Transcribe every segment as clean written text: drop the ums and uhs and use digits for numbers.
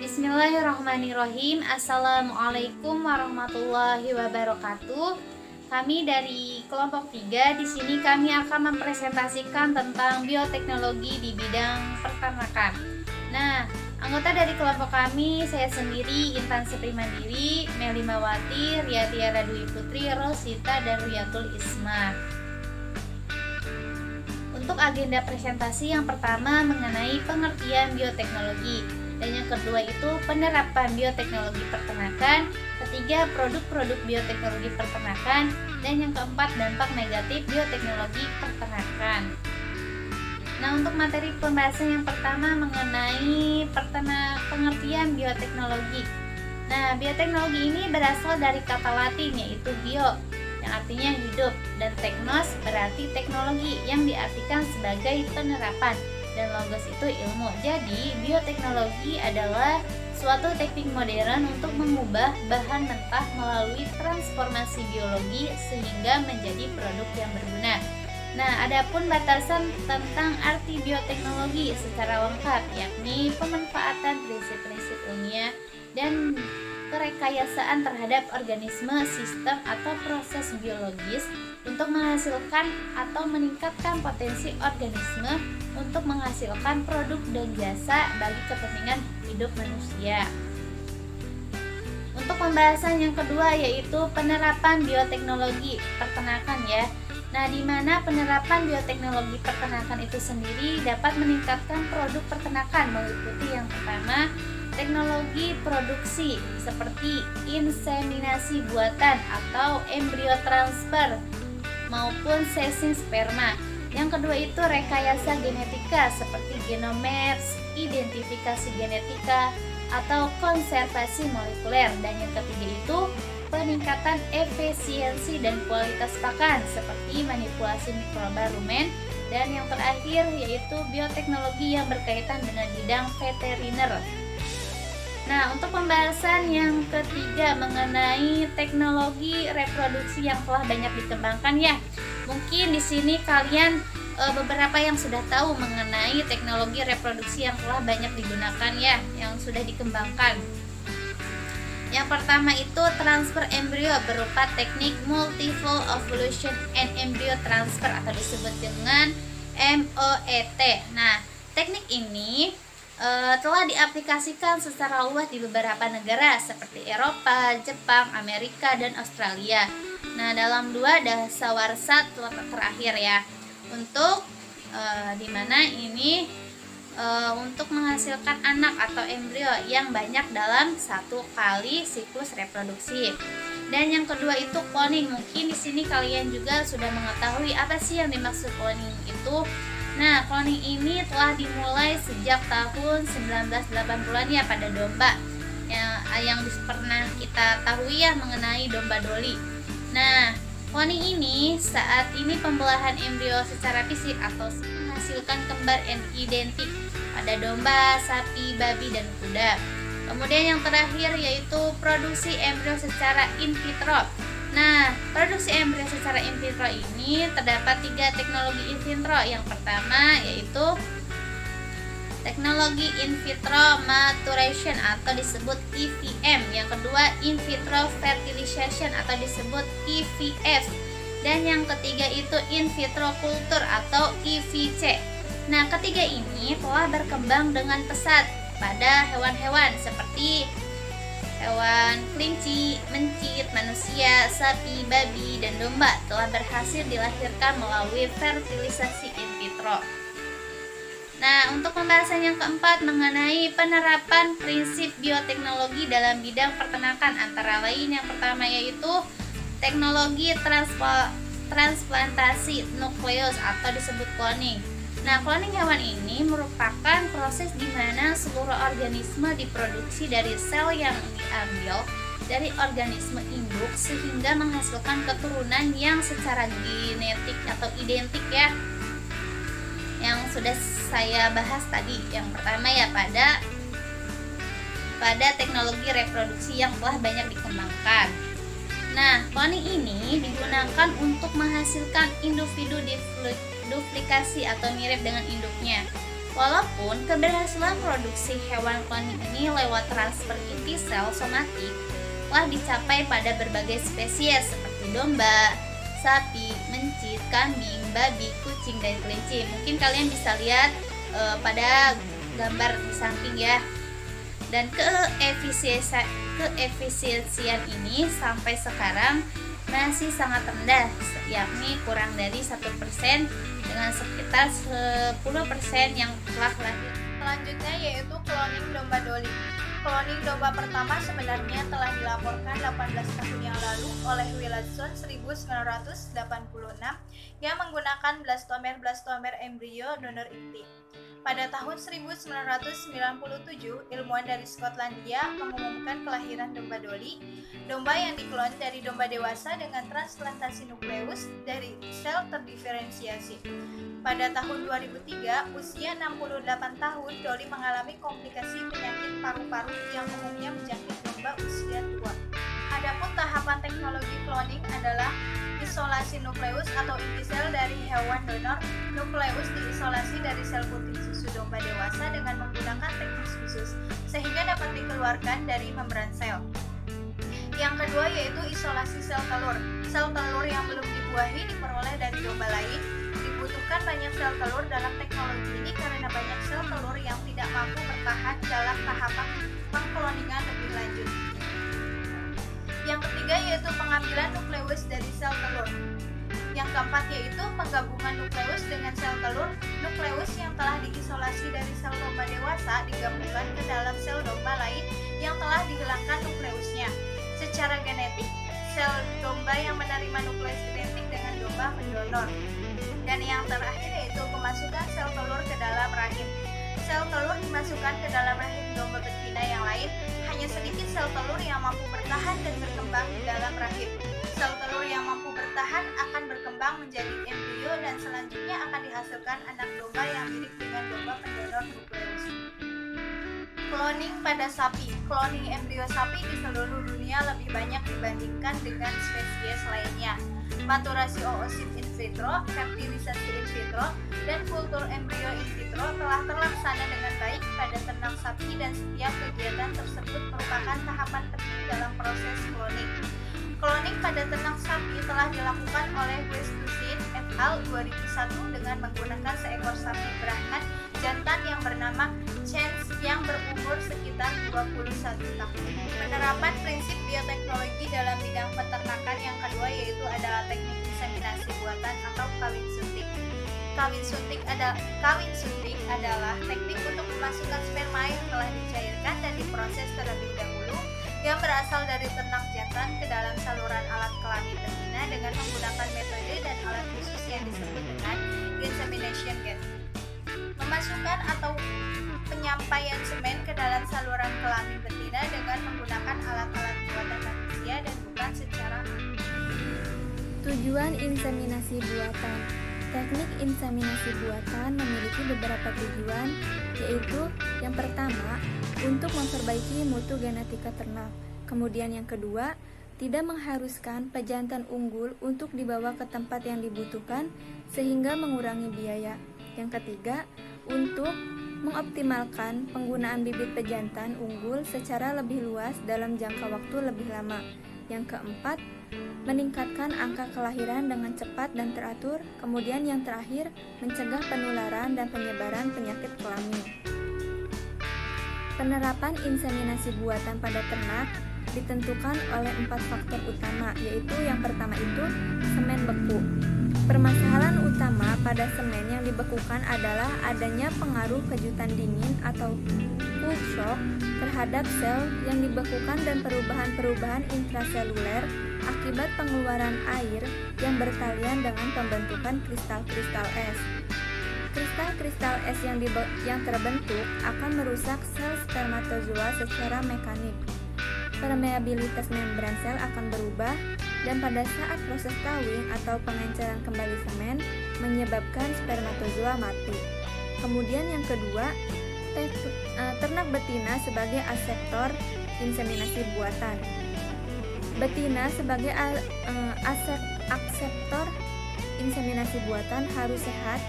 Bismillahirrahmanirrahim. Assalamualaikum warahmatullahi wabarakatuh. Kami dari kelompok 3 di sini kami akan mempresentasikan tentang bioteknologi di bidang peternakan. Nah, anggota dari kelompok kami saya sendiri Intan Sepri Mandiri, Meli Mawati, Ria Tiara Dwi Putri, Rosita dan Riyatul Isma. Untuk agenda presentasi yang pertama mengenai pengertian bioteknologi, dan yang kedua itu penerapan bioteknologi peternakan, ketiga produk-produk bioteknologi peternakan, dan yang keempat dampak negatif bioteknologi peternakan. Nah, untuk materi pembahasan yang pertama mengenai pengertian bioteknologi. Nah, bioteknologi ini berasal dari kata Latin yaitu bio, yang artinya hidup, dan teknos berarti teknologi yang diartikan sebagai penerapan, dan logos itu ilmu. Jadi bioteknologi adalah suatu teknik modern untuk mengubah bahan mentah melalui transformasi biologi sehingga menjadi produk yang berguna. Nah, adapun batasan tentang arti bioteknologi secara lengkap, yakni pemanfaatan prinsip-prinsip ilmiah dan kerekayasaan terhadap organisme, sistem, atau proses biologis untuk menghasilkan atau meningkatkan potensi organisme untuk menghasilkan produk dan jasa bagi kepentingan hidup manusia. Untuk pembahasan yang kedua yaitu penerapan bioteknologi peternakan ya. Nah, di mana penerapan bioteknologi peternakan itu sendiri dapat meningkatkan produk peternakan meliputi yang pertama, teknologi produksi seperti inseminasi buatan atau embrio transfer maupun sesing sperma. Yang kedua itu rekayasa genetika seperti genomers, identifikasi genetika atau konservasi molekuler. Dan yang ketiga itu peningkatan efisiensi dan kualitas pakan seperti manipulasi mikroba rumen. Dan yang terakhir yaitu bioteknologi yang berkaitan dengan bidang veteriner. Nah, untuk pembahasan yang ketiga mengenai teknologi reproduksi yang telah banyak dikembangkan ya. Mungkin di sini kalian beberapa yang sudah tahu mengenai teknologi reproduksi yang telah banyak digunakan ya, yang sudah dikembangkan. Yang pertama itu transfer embrio berupa teknik multiple ovulation and embryo transfer atau disebut dengan MOET. Nah, teknik ini telah diaplikasikan secara luas di beberapa negara seperti Eropa, Jepang, Amerika, dan Australia. Nah, dalam 2 dasawarsa terakhir ya, untuk dimana ini untuk menghasilkan anak atau embrio yang banyak dalam 1 kali siklus reproduksi. Dan yang kedua itu cloning. Mungkin di sini kalian juga sudah mengetahui apa sih yang dimaksud cloning itu. Nah, cloning ini telah dimulai sejak tahun 1980-an ya pada domba yang pernah kita tahu ya mengenai domba Dolly. Nah, cloning ini saat ini pembelahan embrio secara fisik atau menghasilkan kembar identik pada domba, sapi, babi, dan kuda. Kemudian yang terakhir yaitu produksi embrio secara in vitro. Nah, produksi embrio secara in vitro ini terdapat 3 teknologi in vitro. Yang pertama yaitu teknologi in vitro maturation atau disebut IVM. Yang kedua in vitro fertilization atau disebut IVF. Dan yang ketiga itu in vitro culture atau IVC. Nah, ketiga ini telah berkembang dengan pesat pada hewan-hewan seperti hewan kelinci, mencit, manusia, sapi, babi, dan domba telah berhasil dilahirkan melalui fertilisasi in vitro. Nah, untuk pembahasan yang keempat mengenai penerapan prinsip bioteknologi dalam bidang peternakan, antara lain yang pertama yaitu teknologi transplantasi nukleus atau disebut cloning. Nah, cloning hewan ini merupakan proses di mana seluruh organisme diproduksi dari sel yang diambil dari organisme induk sehingga menghasilkan keturunan yang secara genetik atau identik ya. Yang sudah saya bahas tadi, yang pertama ya pada teknologi reproduksi yang telah banyak dikembangkan. Nah, cloning ini digunakan untuk menghasilkan individu duplikasi atau mirip dengan induknya. Walaupun keberhasilan produksi hewan kloning ini lewat transfer inti sel somatik telah dicapai pada berbagai spesies seperti domba, sapi, mencit, kambing, babi, kucing, dan kelinci. Mungkin kalian bisa lihat pada gambar di samping ya. Dan keefisiensian ini sampai sekarang masih sangat rendah, yakni kurang dari 1% dengan sekitar 10% yang telah lahir. Selanjutnya yaitu cloning domba Dolly. Cloning domba pertama sebenarnya telah dilaporkan 18 tahun yang lalu oleh Willardson 1986 yang menggunakan blastomer embrio donor inti. Pada tahun 1997, ilmuwan dari Skotlandia mengumumkan kelahiran domba Dolly, domba yang diklon dari domba dewasa dengan transplantasi nukleus dari sel terdiferensiasi. Pada tahun 2003, usia 68 tahun, Dolly mengalami komplikasi penyakit paru-paru yang umumnya menjangkit domba usia tua. Adapun tahapan teknologi cloning adalah isolasi nukleus atau inti sel dari hewan donor. Nukleus diisolasi dari sel putih susu domba dewasa dengan menggunakan teknik khusus, sehingga dapat dikeluarkan dari membran sel. Yang kedua yaitu isolasi sel telur. Sel telur yang belum dibuahi diperoleh dari domba lain. Dibutuhkan banyak sel telur dalam teknologi ini karena banyak sel telur yang tidak mampu bertahan dalam tahapan pengkloningan lebih lanjut. Yang ketiga yaitu pengambilan nukleus dari sel telur. Yang keempat yaitu penggabungan nukleus dengan sel telur. Nukleus yang telah diisolasi dari sel domba dewasa digabungkan ke dalam sel domba lain yang telah dihilangkan nukleusnya. Secara genetik, sel domba yang menerima nukleus identik dengan domba pendonor. Dan yang terakhir yaitu pemasukan sel telur ke dalam rahim. Sel telur dimasukkan ke dalam rahim domba betina yang lain. Hanya sedikit sel telur yang mampu bertahan dan berkembang di dalam rahim. Sel telur yang mampu bertahan akan berkembang menjadi embrio dan selanjutnya akan dihasilkan anak domba yang mirip dengan domba pendonor nukleus. Cloning pada sapi. Cloning embrio sapi di seluruh dunia lebih banyak dibandingkan dengan spesies lainnya. Maturasi oosit in vitro, fertilisasi in vitro, dan kultur embrio in vitro telah terlaksana dengan baik pada ternak sapi dan setiap kegiatan tersebut merupakan tahapan penting dalam proses cloning. Cloning pada ternak sapi telah dilakukan oleh Westhuizen et al. 2001 dengan menggunakan seekor sapi beranak jantan yang bernama Chance yang berumur sekitar 21 tahun. Penerapan prinsip bioteknologi dalam bidang peternakan yang kedua yaitu adalah teknik inseminasi buatan atau kawin suntik. Kawin suntik adalah teknik untuk memasukkan sperma yang telah dicairkan dan diproses terlebih dahulu yang berasal dari ternak jantan ke dalam saluran alat kelamin betina dengan menggunakan metode dan alat khusus yang disebut dengan insemination gate. Memasukkan atau penyampaian semen ke dalam saluran kelamin betina dengan menggunakan alat-alat buatan manusia dan bukan secara Tujuan inseminasi buatan. Teknik inseminasi buatan memiliki beberapa tujuan, yaitu yang pertama, untuk memperbaiki mutu genetika ternak. Kemudian yang kedua, tidak mengharuskan pejantan unggul untuk dibawa ke tempat yang dibutuhkan sehingga mengurangi biaya. Yang ketiga, untuk mengoptimalkan penggunaan bibit pejantan unggul secara lebih luas dalam jangka waktu lebih lama. Yang keempat, meningkatkan angka kelahiran dengan cepat dan teratur. Kemudian yang terakhir, mencegah penularan dan penyebaran penyakit kelamin. Penerapan inseminasi buatan pada ternak ditentukan oleh 4 faktor utama, yaitu yang pertama itu semen beku. Permasalahan utama pada semen yang dibekukan adalah adanya pengaruh kejutan dingin atau cold shock terhadap sel yang dibekukan dan perubahan-perubahan intraseluler akibat pengeluaran air yang bertalian dengan pembentukan kristal-kristal es. Kristal-kristal es yang terbentuk akan merusak sel spermatozoa secara mekanik. Permeabilitas membran sel akan berubah dan pada saat proses kawin atau pengenceran kembali semen menyebabkan spermatozoa mati. Kemudian yang kedua, ternak betina sebagai aseptor inseminasi buatan. Betina sebagai akseptor inseminasi buatan harus sehat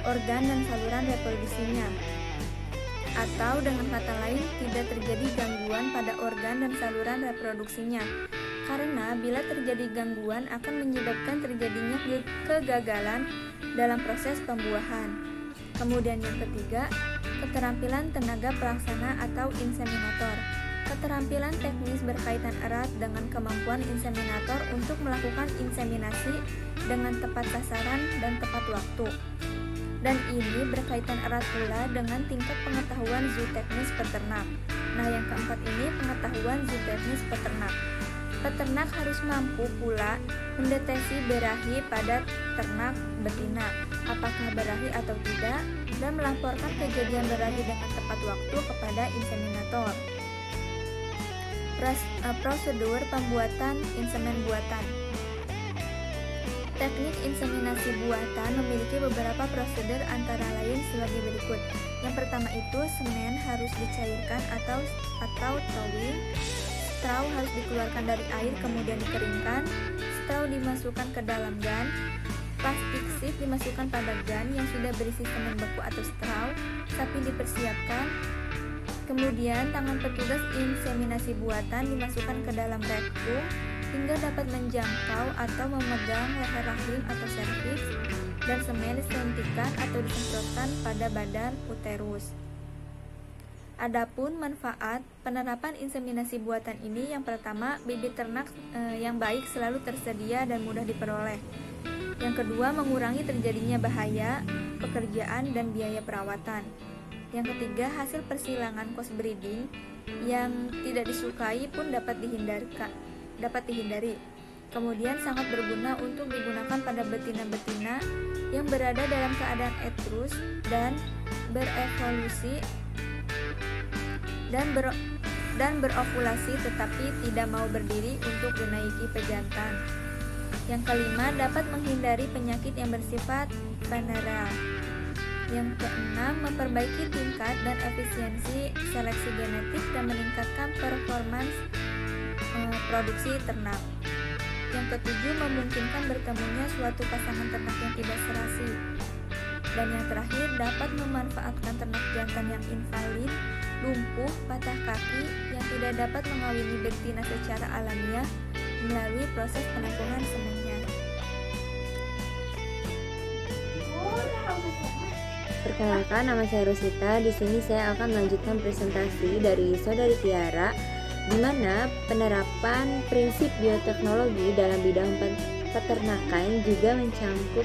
organ dan saluran reproduksinya. Atau dengan kata lain, tidak terjadi gangguan pada organ dan saluran reproduksinya. Karena bila terjadi gangguan akan menyebabkan terjadinya kegagalan dalam proses pembuahan. Kemudian yang ketiga, keterampilan tenaga pelaksana atau inseminator. Keterampilan teknis berkaitan erat dengan kemampuan inseminator untuk melakukan inseminasi dengan tepat sasaran dan tepat waktu. Dan ini berkaitan erat pula dengan tingkat pengetahuan zooteknis peternak. Nah, yang keempat ini pengetahuan zooteknis peternak. Peternak harus mampu pula mendeteksi berahi pada ternak betina, apakah berahi atau tidak, dan melaporkan kejadian berahi dengan tepat waktu kepada inseminator. Prosedur pembuatan insemen buatan. Teknik inseminasi buatan memiliki beberapa prosedur antara lain sebagai berikut. Yang pertama itu semen harus dicairkan atau thawing. Straw harus dikeluarkan dari air kemudian dikeringkan. Straw dimasukkan ke dalam gun. Plastik sheet dimasukkan pada gun yang sudah berisi semen beku atau straw. Sapi dipersiapkan. Kemudian tangan petugas inseminasi buatan dimasukkan ke dalam rektum hingga dapat menjangkau atau memegang leher rahim atau serviks, dan semen disuntikan atau disemprotkan pada badan uterus. Adapun manfaat penerapan inseminasi buatan ini, yang pertama, bibit ternak yang baik selalu tersedia dan mudah diperoleh. Yang kedua, mengurangi terjadinya bahaya pekerjaan dan biaya perawatan. Yang ketiga, hasil persilangan crossbreeding yang tidak disukai pun dapat dihindari. Kemudian sangat berguna untuk digunakan pada betina-betina yang berada dalam keadaan etrus dan berevolusi dan berovulasi tetapi tidak mau berdiri untuk menaiki pejantan. Yang kelima, dapat menghindari penyakit yang bersifat venereal. Yang keenam, memperbaiki tingkat dan efisiensi seleksi genetik dan meningkatkan performans produksi ternak. Yang ketujuh, memungkinkan bertemunya suatu pasangan ternak yang tidak serasi. Dan yang terakhir, dapat memanfaatkan ternak jantan yang invalid, lumpuh, patah kaki, yang tidak dapat mengawini betina secara alamiah melalui proses penampungan semennya. Perkenalkan, nama saya Rosita. Di sini saya akan melanjutkan presentasi dari Saudari Tiara, di mana penerapan prinsip bioteknologi dalam bidang peternakan juga mencangkup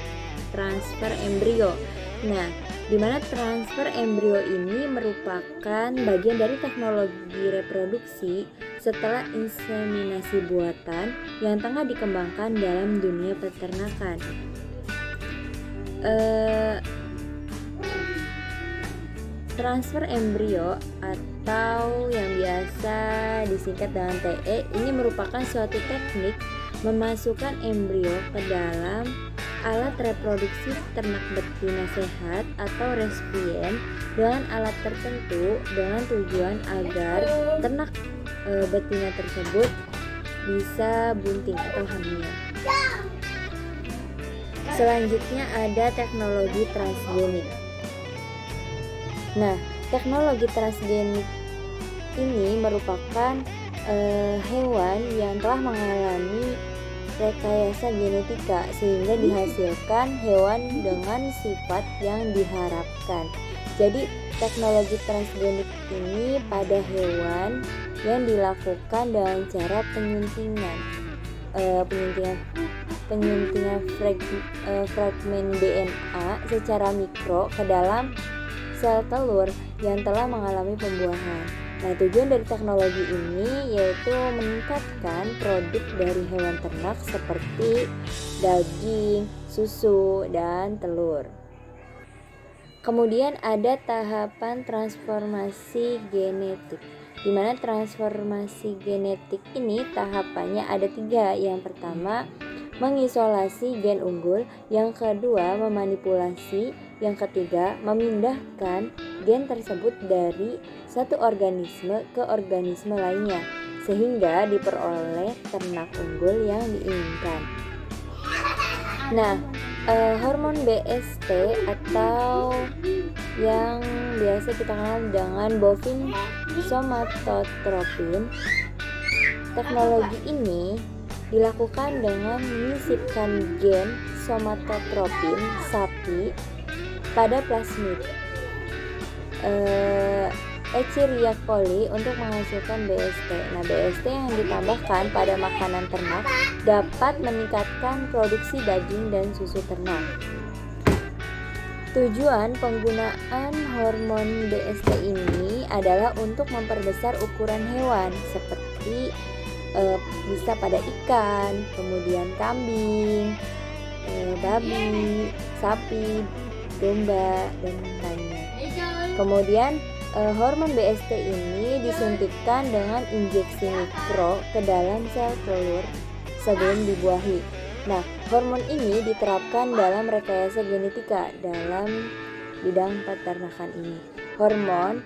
transfer embrio. Nah, di mana transfer embrio ini merupakan bagian dari teknologi reproduksi setelah inseminasi buatan yang tengah dikembangkan dalam dunia peternakan. Transfer embrio atau yang biasa disingkat dengan TE ini merupakan suatu teknik memasukkan embrio ke dalam alat reproduksi ternak betina sehat atau resipien dengan alat tertentu dengan tujuan agar ternak betina tersebut bisa bunting atau hamil. Selanjutnya ada teknologi transgenik. Nah, teknologi transgenik ini merupakan hewan yang telah mengalami rekayasa genetika sehingga dihasilkan hewan dengan sifat yang diharapkan. Jadi, teknologi transgenik ini pada hewan yang dilakukan dengan cara penyuntingan fragmen DNA secara mikro ke dalam sel telur yang telah mengalami pembuahan. Nah, tujuan dari teknologi ini yaitu meningkatkan produk dari hewan ternak seperti daging, susu, dan telur. Kemudian ada tahapan transformasi genetik, di mana transformasi genetik ini tahapannya ada 3. Yang pertama, mengisolasi gen unggul. Yang kedua, memanipulasi. Yang ketiga, memindahkan gen tersebut dari satu organisme ke organisme lainnya sehingga diperoleh ternak unggul yang diinginkan. Nah, Hormon BST atau yang biasa kita kenal dengan bovine somatotropin. Teknologi ini dilakukan dengan menyisipkan gen somatotropin sapi pada plasmid Escherichia coli untuk menghasilkan BST. Nah, BST yang ditambahkan pada makanan ternak dapat meningkatkan produksi daging dan susu ternak. Tujuan penggunaan hormon BST ini adalah untuk memperbesar ukuran hewan seperti bisa pada ikan, kemudian kambing, babi, sapi, domba, dan lainnya. Kemudian hormon BST ini disuntikkan dengan injeksi mikro ke dalam sel telur sebelum dibuahi. Nah, hormon ini diterapkan dalam rekayasa genetika dalam bidang peternakan ini. Hormon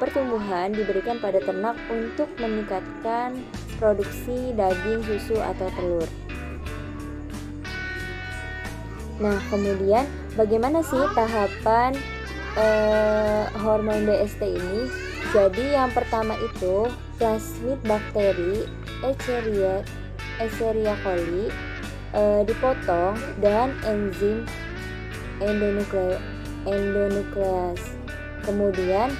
pertumbuhan diberikan pada ternak untuk meningkatkan produksi daging, susu, atau telur. Nah, kemudian bagaimana sih tahapan hormon BST ini? Jadi yang pertama itu plasmid bakteri Escherichia coli dipotong dan enzim endonukleas. Kemudian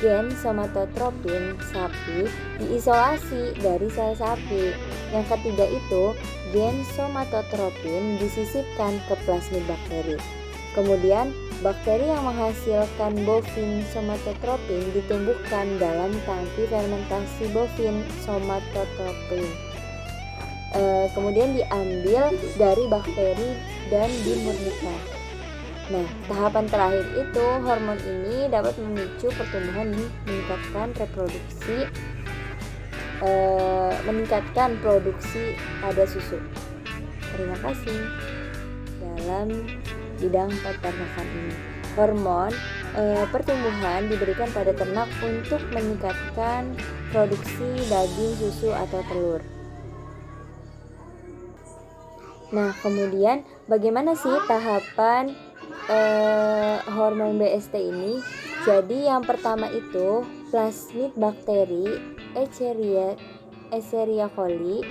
gen somatotropin sapi diisolasi dari sel sapi. Yang ketiga itu gen somatotropin disisipkan ke plasmid bakteri. Kemudian bakteri yang menghasilkan bovine somatotropin ditumbuhkan dalam tangki fermentasi bovine somatotropin. Kemudian diambil dari bakteri dan dimurnikan. Nah, tahapan terakhir itu hormon ini dapat memicu pertumbuhan, meningkatkan produksi pada susu. Terima kasih. Dalam bidang peternakan ini, hormon pertumbuhan diberikan pada ternak untuk meningkatkan produksi daging, susu, atau telur. Nah, kemudian bagaimana sih tahapan hormon BST ini? Jadi yang pertama itu plasmid bakteri Escherichia coli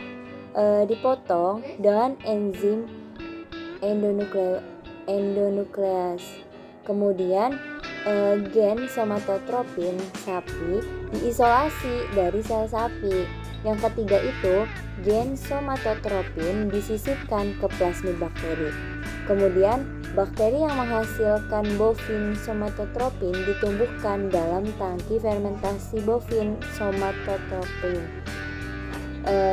dipotong dengan enzim endonukleas. Kemudian gen somatotropin sapi diisolasi dari sel sapi. Yang ketiga itu gen somatotropin disisipkan ke plasmid bakteri. Kemudian bakteri yang menghasilkan bovine somatotropin ditumbuhkan dalam tangki fermentasi bovine somatotropin.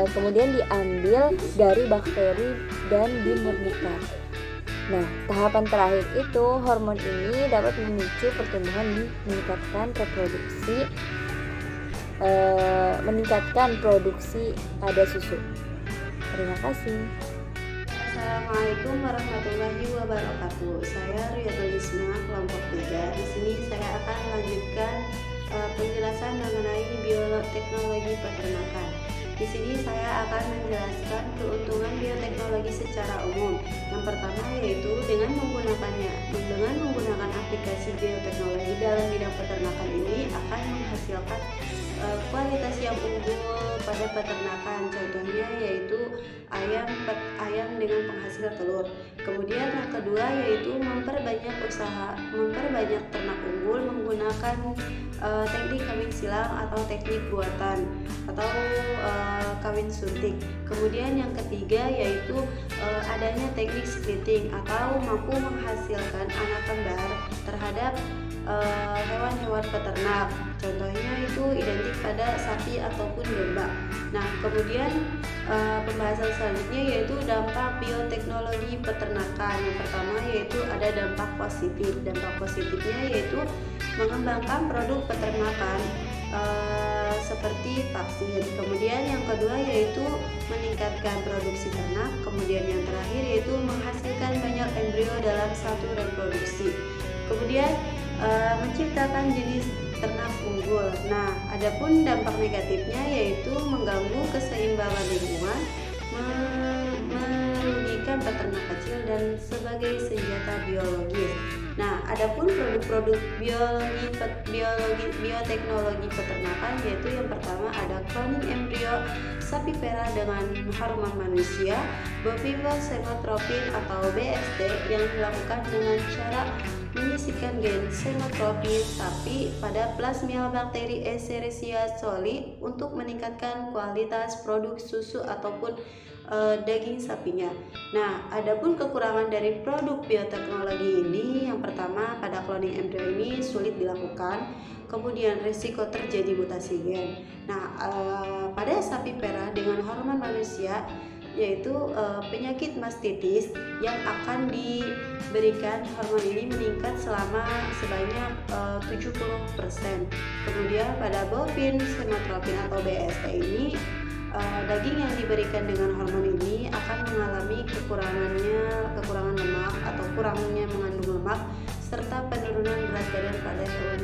Kemudian diambil dari bakteri dan dimurnikan. Nah, tahapan terakhir itu hormon ini dapat memicu pertumbuhan, meningkatkan produksi pada susu. Terima kasih. Assalamualaikum warahmatullahi wabarakatuh. Saya Riyatul Isma, kelompok 3. Di sini saya akan melanjutkan penjelasan mengenai bioteknologi peternakan. Di sini saya akan menjelaskan keuntungan bioteknologi secara umum. Yang pertama yaitu dengan menggunakan aplikasi bioteknologi dalam bidang peternakan ini akan menghasilkan kualitas yang unggul pada peternakan. Contohnya yaitu ayam dengan penghasil telur. Kemudian yang kedua yaitu memperbanyak ternak unggul menggunakan teknik kawin silang atau teknik buatan atau kawin suntik. Kemudian yang ketiga yaitu adanya teknik splitting atau mampu menghasilkan anak kembar terhadap hewan-hewan peternak. Contohnya itu identik pada sapi ataupun domba. Nah, kemudian pembahasan selanjutnya yaitu dampak bioteknologi peternakan. Yang pertama yaitu ada dampak positif. Dampak positifnya yaitu mengembangkan produk peternakan seperti vaksin. Kemudian yang kedua yaitu meningkatkan produksi ternak. Kemudian yang terakhir yaitu menghasilkan banyak embrio dalam satu reproduksi. Kemudian menciptakan jenis ternak unggul. Nah, adapun dampak negatifnya yaitu mengganggu keseimbangan lingkungan, merugikan hewan peternak kecil dan sebagai senjata biologis. Nah, adapun produk-produk bioteknologi peternakan, yaitu yang pertama ada cloning embrio sapi perah dengan hormon manusia, bovine semotropin atau BST yang dilakukan dengan cara menyisipkan gen semotropin sapi pada plasmia bakteri Escherichia coli untuk meningkatkan kualitas produk susu ataupun daging sapinya. Nah, adapun kekurangan dari produk bioteknologi ini, yang pertama pada cloning embrio ini sulit dilakukan, kemudian risiko terjadi mutasi gen. Nah, pada sapi perah dengan hormon manusia, yaitu penyakit mastitis yang akan diberikan hormon ini meningkat selama sebanyak 70%. Kemudian pada bovine semotropin atau BST ini, daging yang diberikan dengan hormon ini akan mengalami kekurangan lemak atau kurangnya mengandung lemak serta penurunan berat badan pada hewan